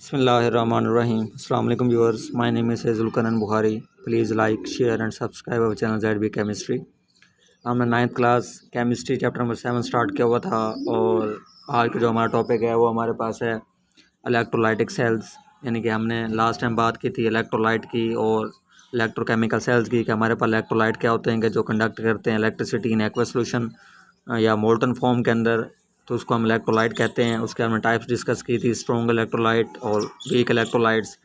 Bismillahirrahmanirrahim. Assalamu alaikum viewers. My name is Zulkarnain Bukhari. Please like, share and subscribe our channel ZB Chemistry. हमने 9th class chemistry chapter number 7 start किया हुआ था और आज का जो हमारा टॉपिक है वो हमारे पास है इलेक्ट्रोलाइटिक सेल्स। यानी कि हमने लास्ट टाइम बात की थी इलेक्ट्रोलाइट की और इलेक्ट्रोकेमिकल सेल्स की कि हमारे पास इलेक्ट्रोलाइट क्या होते हैं कि जो कंडक्ट करते हैं इलेक्ट्रिसिटी इन एक्वस सॉल्यूशन या मोल्टन फॉर्म के अंदर, तो उसको हम इलेक्ट्रोलाइट कहते हैं। उसके हमने टाइप्स डिस्कस की थी, स्ट्रॉन्ग इलेक्ट्रोलाइट और वीक इलेक्ट्रोलाइट्स।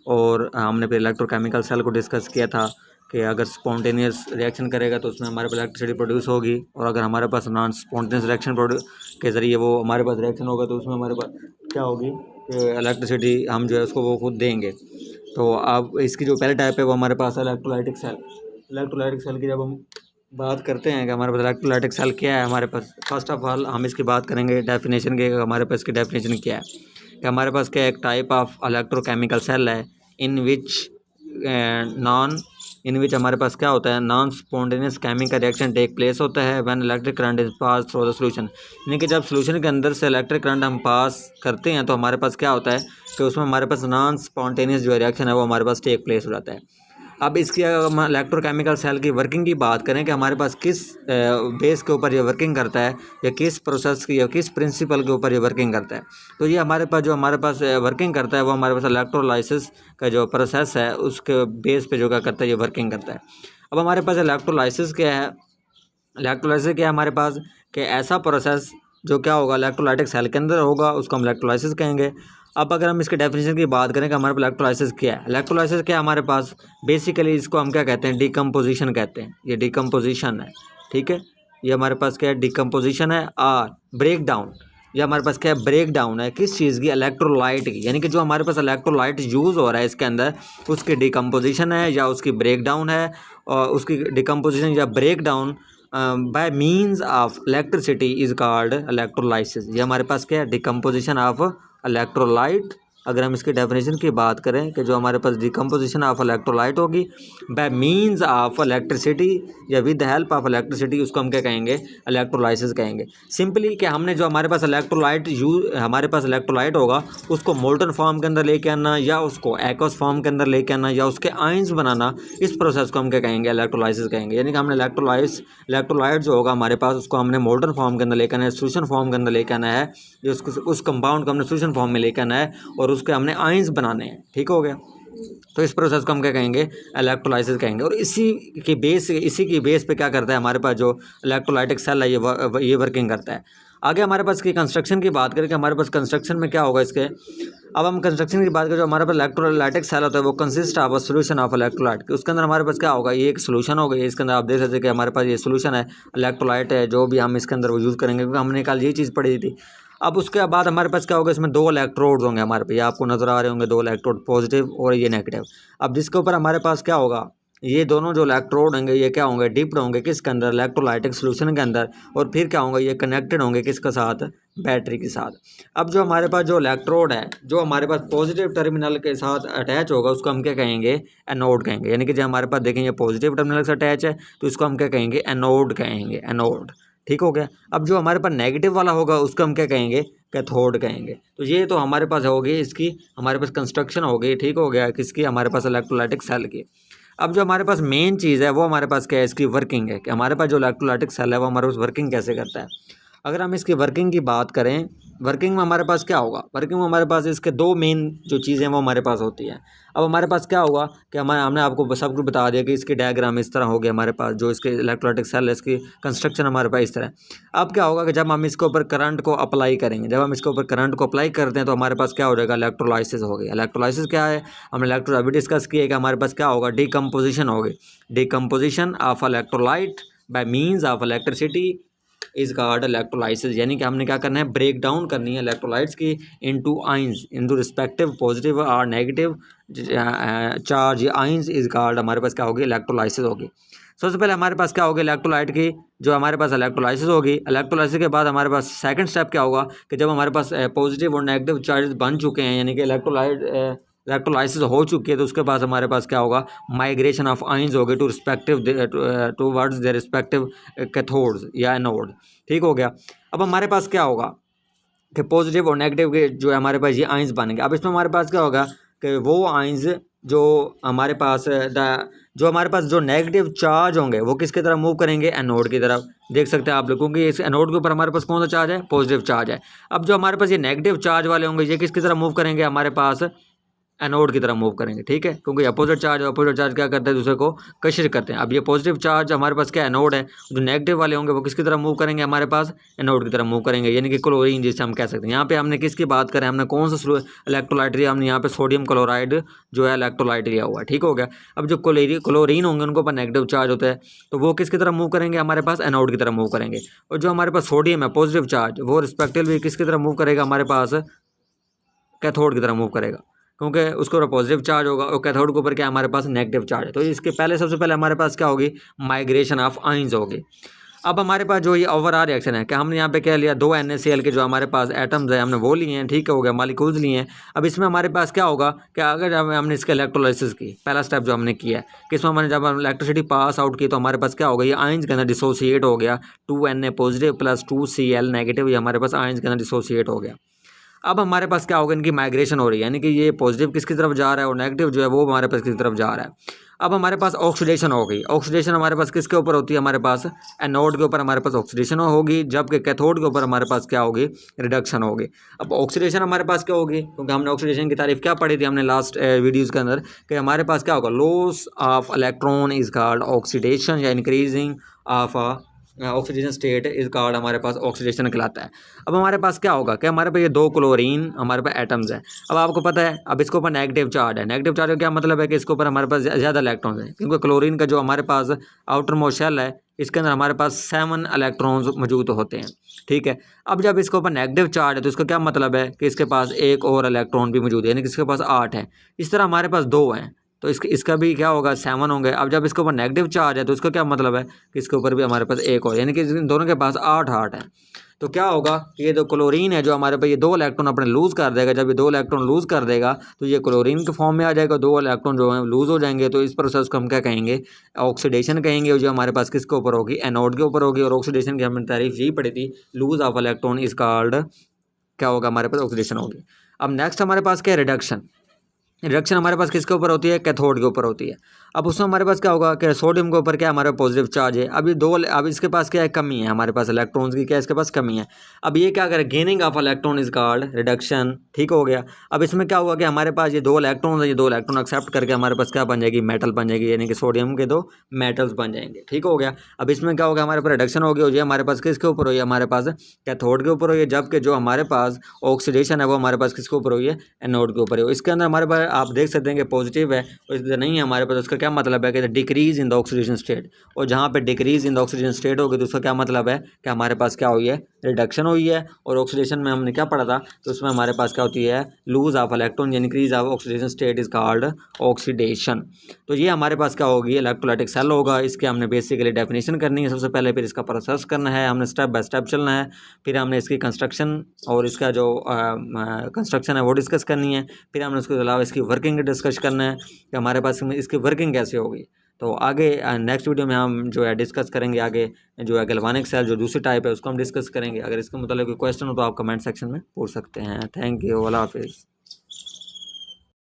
और हमने फिर इलेक्ट्रोकेमिकल सेल को डिस्कस किया था कि अगर स्पॉन्टेनियस रिएक्शन करेगा तो उसमें हमारे पास इलेक्ट्रिसिटी प्रोड्यूस होगी, और अगर हमारे पास नॉन स्पॉन्टेनियस रिएक्शन के ज़रिए वो हमारे पास रिएक्शन होगा तो उसमें हमारे पास क्या होगी कि इलेक्ट्रिसिटी हम जो है उसको वो खुद देंगे। तो अब इसकी जो पहले टाइप है वो हमारे पास है इलेक्ट्रोलाइटिक सेल। इलेक्ट्रोलाइटिक सेल की जब हम बात करते हैं कि हमारे पास इलेक्ट्रोलाइटिक सेल क्या है, हमारे पास फर्स्ट ऑफ ऑल हम इसकी बात करेंगे डेफिनेशन के। हमारे पास इसकी डेफिनेशन क्या है कि हमारे पास क्या एक टाइप ऑफ इलेक्ट्रोकेमिकल सेल है इन विच हमारे पास क्या होता है non spontaneous chemical reaction take place होता है when electric current is pass through the solution. यानी कि जब सॉल्यूशन के अंदर से इलेक्ट्रिक करंट हम पास करते हैं तो हमारे पास क्या होता है कि उसमें हमारे पास नॉन स्पॉन्टेनियस जो रिएक्शन है वो हमारे पास टेक प्लेस हो जाता है। अब इसकी अगर हम इलेक्ट्रोकेमिकल सेल की वर्किंग की बात करें कि हमारे पास किस बेस के ऊपर ये वर्किंग करता है या किस प्रोसेस की या किस प्रिंसिपल के ऊपर ये वर्किंग करता है, तो ये हमारे पास वर्किंग करता है वो हमारे पास इलेक्ट्रोलाइसिस का जो प्रोसेस है उसके बेस पे जो क्या करता है ये वर्किंग करता है। अब हमारे पास इलेक्ट्रोलाइसिस क्या है, इलेक्ट्रोलाइसिस क्या है हमारे पास कि ऐसा प्रोसेस जो क्या होगा इलेक्ट्रोलाइटिक सेल के अंदर होगा उसको हम इलेक्ट्रोलाइसिस कहेंगे। अब अगर हम इसके डेफिनेशन की बात करें कि हमारे पास इलेक्ट्रोलाइसिस क्या है, इलेक्ट्रोलाइसिस क्या है हमारे पास बेसिकली इसको हम क्या कहते हैं डिकम्पोजिशन कहते हैं। ये डिकम्पोजिशन है, ठीक है। ये हमारे पास क्या है डिकम्पोजिशन है और ब्रेक डाउन। ये हमारे पास क्या है ब्रेक डाउन है किस चीज़ की इलेक्ट्रोलाइट की, यानी कि जो हमारे पास इलेक्ट्रोलाइट यूज़ हो रहा है इसके अंदर उसकी डिकम्पोजिशन है या उसकी ब्रेक डाउन है। और उसकी डिकम्पोजिशन या break down by means of electricity is called electrolysis. ये हमारे पास क्या है डिकम्पोजिशन ऑफ इलेक्ट्रोलाइट। अगर हम इसकी डेफिनेशन की बात करें कि जो हमारे पास डिकम्पोजिशन ऑफ इलेक्ट्रोलाइट होगी बाय मीन्स ऑफ इलेक्ट्रिसिटी या with the help of electricity, उसको हम क्या कहेंगे इलेक्ट्रोलाइसिस कहेंगे। सिंपली कि हमने जो हमारे पास इलेक्ट्रोलाइट होगा उसको मोल्टन फॉर्म के अंदर लेके आना या उसको एक्वस फॉर्म के अंदर लेके आना या उसके आयंस बनाना, इस प्रोसेस को हम क्या कहेंगे इलेक्ट्रोलाइसिस कहेंगे। यानी कि हमने इलेक्ट्रोलाइट जो होगा हमारे पास उसको हमने मोल्टन फॉर्म के अंदर लेके आना है, सोल्यूशन फॉर्म के अंदर लेके आना है, जो उस कंपाउंड को हमने सोल्यूशन फॉर्म में लेके आना है और उसके हमने आयंस बनाने हैं, ठीक हो गया। तो इस प्रोसेस को हम क्या कहेंगे इलेक्ट्रोलाइसिस कहेंगे। और इसी की बेस पे क्या करता है हमारे पास जो इलेक्ट्रोलाइटिक सेल है ये वर्किंग करता है। आगे हमारे पास की कंस्ट्रक्शन की बात करें कि हमारे पास कंस्ट्रक्शन में क्या होगा इसके। अब हम कंस्ट्रक्शन की बात करें जो हमारे पास इलेक्ट्रोलाइटिक सेल होता है वो consist of a solution of electrolyte. उसके अंदर हमारे पास क्या होगा ये एक सोल्यूशन होगा। ये इसके अंदर आप देख सकते हैं कि हमारे पास ये सोल्यूशन है इलेक्ट्रोलाइट है जो भी हम इसके अंदर वो यूज़ करेंगे क्योंकि हमने कल ये चीज़ पढ़ी थी। अब उसके बाद हमारे पास क्या होगा इसमें 2 इलेक्ट्रोड्स होंगे हमारे पे, ये आपको नज़र आ रहे होंगे 2 इलेक्ट्रोड पॉजिटिव और ये नेगेटिव। अब जिसके ऊपर हमारे पास क्या होगा ये दोनों जो इलेक्ट्रोड होंगे ये क्या होंगे डिप्ड होंगे किसके अंदर इलेक्ट्रोलाइटिक सॉल्यूशन के अंदर, और फिर क्या होंगे ये कनेक्टेड होंगे किसके साथ बैटरी के साथ। अब जो हमारे पास जो इलेक्ट्रोड है जो हमारे पास पॉजिटिव टर्मिनल के साथ अटैच होगा उसको हम क्या कहेंगे एनोड कहेंगे। यानी कि जो हमारे पास देखें ये पॉजिटिव टर्मिनल से अटैच है तो इसको हम क्या कहेंगे एनोड कहेंगे, एनोड, ठीक हो गया। अब जो हमारे पास नेगेटिव वाला होगा उसको हम क्या कहेंगे कैथोड कहेंगे। तो ये तो हमारे पास होगी इसकी हमारे पास कंस्ट्रक्शन होगी, ठीक हो गया किसकी हमारे पास इलेक्ट्रोलाइटिक सेल की। अब जो हमारे पास मेन चीज़ है वो हमारे पास क्या है इसकी वर्किंग है कि हमारे पास जो इलेक्ट्रोलाइटिक सेल है वो हमारे पास वर्किंग कैसे करता है। अगर हम इसकी वर्किंग की बात करें वर्किंग में हमारे पास क्या होगा, वर्किंग में हमारे पास इसके 2 मेन जो चीज़ें हैं वो हमारे पास होती हैं। अब हमारे पास क्या होगा कि हमने आपको सब कुछ बता दिया कि इसकी डायग्राम इस तरह हो गया हमारे पास जो इसके इलेक्ट्रोलाइटिक सेल है इसकी कंस्ट्रक्शन हमारे पास इस तरह। अब क्या होगा कि जब हम इसके ऊपर करंट को अप्लाई करेंगे, जब हम इसके ऊपर करंट को अप्लाई करते हैं तो हमारे पास क्या हो जाएगा इलेक्ट्रोलाइसिस हो गया। इलेक्ट्रोलाइसिस क्या है हमने अभी डिस्कस किया कि हमारे पास क्या होगा डिकम्पोजिशन होगी, decomposition of electrolyte bye means of electricity is called electrolysis. यानी कि हमने क्या करना है ब्रेक डाउन करनी है इलेक्ट्रोलाइट्स की into ions into respective positive और negative charge ions is called हमारे पास क्या होगी इलेक्ट्रोलाइसिस होगी। सबसे पहले हमारे पास क्या होगी इलेक्ट्रोलाइट की जो हमारे पास इलेक्ट्रोलाइसिस होगी। इलेक्ट्रोलाइसिस के बाद हमारे पास सेकंड स्टेप क्या होगा कि जब हमारे पास पॉजिटिव और नेगेटिव चार्जेस बन चुके हैं यानी कि इलेक्ट्रोलाइसिस हो चुकी है तो उसके बाद हमारे पास क्या होगा माइग्रेशन ऑफ आइंस होगी to respective towards their respective cathodes या एनोड, ठीक हो गया। अब हमारे पास क्या होगा कि पॉजिटिव और नेगेटिव के जो है हमारे पास ये आइंस बनेंगे। अब इसमें हमारे पास क्या होगा कि वो आइंस जो हमारे पास जो नेगेटिव चार्ज होंगे वो किसकी तरफ मूव करेंगे, एनोड की तरफ। देख सकते हैं आप लोग, क्योंकि इस एनोड के ऊपर हमारे पास कौन सा चार्ज है, पॉजिटिव चार्ज है। अब जो हमारे पास ये नेगेटिव चार्ज वाले होंगे ये किसकी तरफ मूव करेंगे, हमारे पास एनोड की तरफ मूव करेंगे, ठीक है, क्योंकि अपोजिट चार्ज क्या करते हैं, दूसरे को कशिश करते हैं। अब ये पॉजिटिव चार्ज हमारे पास क्या एनोड है, जो नेगेटिव वाले होंगे वो किसकी तरफ मूव करेंगे, हमारे पास एनोड की तरफ मूव करेंगे, यानी कि क्लोरीन जिसे हम कह सकते हैं। यहाँ पे हमने किसकी बात करें, हमने कौन सा इलेक्ट्रोलाइट लिया, हमने यहाँ पे सोडियम क्लोराइड जो है इलेक्ट्रोलाइट लिया हुआ है, ठीक हो गया। अब जो क्लोरीन होंगे उनके ऊपर नेगेटिव चार्ज होता है, तो वो किसकी तरफ मूव करेंगे, हमारे पास एनोड की तरफ मूव करेंगे। और जो हमारे पास सोडियम है पॉजिटिव चार्ज, वो रिस्पेक्टिवली किसकी तरफ मूव करेगा, हमारे पास कैथोड की तरफ मूव करेगा, क्योंकि उसके ऊपर पॉजिटिव चार्ज होगा और कैथोड के ऊपर क्या हमारे पास नेगेटिव चार्ज है। तो इसके पहले सबसे पहले हमारे पास क्या होगी, माइग्रेशन ऑफ आइंस होगी। अब हमारे पास जो ये ओवरऑल रिएक्शन है, कि हमने यहाँ पे क्या लिया, 2 NaCl के जो हमारे पास एटम्स है हमने वो लिए हैं, ठीक हो गया, मॉलिक्यूल्स लिए हैं। अब इसमें हमारे पास क्या होगा कि अगर जब हमने इसका इलेक्ट्रोलाइसिस की, पहला स्टेप जो हमने किया है कि इसमें हमने जब इलेक्ट्रिसिटी पास आउट की तो हमारे पास क्या होगा, ये आइंस के अंदर डिसोसिएट हो गया, 2Na positive plus 2Cl negative, ये हमारे पास आइंस के अंदर डिसोसिएट हो गया। अब हमारे पास क्या होगा, इनकी माइग्रेशन हो रही है, यानी कि ये पॉजिटिव किसकी तरफ जा रहा है और नेगेटिव जो है वो हमारे पास किसकी तरफ जा रहा है। अब हमारे पास ऑक्सीडेशन हो गई। ऑक्सीडेशन हमारे पास किसके ऊपर होती है, हमारे पास एनोड के ऊपर हमारे पास ऑक्सीडेशन होगी, जबकि कैथोड के ऊपर हमारे पास क्या होगी, रिडक्शन होगी। अब ऑक्सीडेशन हमारे पास क्या होगी, क्योंकि हमने ऑक्सीडेशन की तारीफ क्या पढ़ी थी हमने लास्ट वीडियोज़ के अंदर, कि हमारे पास क्या होगा, loss of electron is called oxidation, या increasing of oxidation state is called हमारे पास ऑक्सीडेशन कहलाता है। अब हमारे पास क्या होगा कि हमारे पास ये 2 क्लोरीन हमारे पास एटम्स हैं। अब आपको पता है, अब इसके ऊपर नेगेटिव चार्ज है। नेगेटिव चार्ज का क्या मतलब है कि इसके ऊपर हमारे पास ज़्यादा इलेक्ट्रॉन्स हैं, क्योंकि क्लोरीन का जो हमारे पास आउटर मोस्ट शेल है इसके अंदर हमारे पास 7 इलेक्ट्रॉन्स मौजूद होते हैं, ठीक है। अब जब इसके ऊपर नेगेटिव चार्ज है तो इसका क्या मतलब है कि इसके पास एक और इलेक्ट्रॉन भी मौजूद है, यानी कि इसके पास 8 है। इस तरह हमारे पास 2 हैं, तो इसका भी क्या होगा, 7 होंगे। अब जब इसके ऊपर नेगेटिव चार्ज है तो इसका क्या मतलब है कि इसके ऊपर भी हमारे पास एक और, यानी कि इन दोनों के पास 8 है। तो क्या होगा कि ये जो क्लोरीन है जो हमारे पास ये 2 इलेक्ट्रॉन अपने लूज़ कर देगा। जब ये 2 इलेक्ट्रॉन लूज़ कर देगा तो ये क्लोरीन के फॉर्म में आ जाएगा, 2 इलेक्ट्रॉन जो है लूज़ हो जाएंगे। तो इस प्रोसेस को हम क्या कहेंगे, ऑक्सीडेशन कहेंगे, जो हमारे पास किसके ऊपर होगी, एनोड के ऊपर होगी। और ऑक्सीडेशन की हमने तारीफ यही पढ़ी थी, lose of electron is called, क्या होगा, हमारे पास ऑक्सीडेशन होगी। अब नेक्स्ट हमारे पास क्या है, रिडक्शन। रिडक्शन हमारे पास किसके ऊपर होती है, कैथोड के ऊपर होती है। अब उसमें हमारे पास क्या होगा कि सोडियम के ऊपर क्या हमारा पॉजिटिव चार्ज है। अब इसके पास क्या है, कमी है, हमारे पास इलेक्ट्रॉन्स की क्या इसके पास कमी है। अब ये क्या करें, gaining of electron is called reduction, ठीक हो गया। अब इसमें क्या हुआ कि हमारे पास ये 2 इलेक्ट्रॉन है, ये 2 इलेक्ट्रॉन एक्सेप्ट करके हमारे पास क्या बन जाएगी, मेटल बन जाएगी, यानी कि सोडियम के 2 मेटल्स बन जाएंगे, ठीक हो गया। अब इसमें क्या होगा, हमारे पास रिडक्शन होगी और ये हमारे पास किसके ऊपर हुई है, हमारे पास कैथोड के ऊपर हुई है, जबकि जो हमारे पास ऑक्सीडेशन है वो हमारे पास किसके ऊपर हुई है, एनोड के ऊपर हुई है। इसके अंदर हमारे पास आप देख सकते हैं कि पॉजिटिव है और इधर नहीं है हमारे पास। उसका क्या मतलब है कि decrease in the oxidation state, और जहाँ पे decrease in the oxidation state होगी तो उसका क्या मतलब है कि हमारे पास क्या हुई है, रिडक्शन हुई है। और ऑक्सीडेशन में हमने क्या पढ़ा था, तो उसमें हमारे पास क्या होती है, lose of electron, increase of oxidation state is called oxidation. तो ये हमारे पास क्या होगी, इलेक्ट्रोलाइटिक सेल होगा। इसके हमने बेसिकली डेफिनेशन करनी है सबसे पहले, फिर इसका प्रोसेस करना है, हमने स्टेप बाय स्टेप चलना है, फिर हमने इसकी कंस्ट्रक्शन और इसका जो कंस्ट्रक्शन है वो डिस्कस करनी है, फिर हमने उसके अलावा इसकी वर्किंग डिस्कस करना है कि हमारे पास इसकी वर्किंग कैसे होगी। तो आगे नेक्स्ट वीडियो में हम जो है डिस्कस करेंगे आगे जो है गैल्वानिक सेल जो दूसरी टाइप है उसको हम डिस्कस करेंगे। अगर इसके मतलब कोई क्वेश्चन हो तो आप कमेंट सेक्शन में पूछ सकते हैं। थैंक यू, अल्लाह हाफिज़।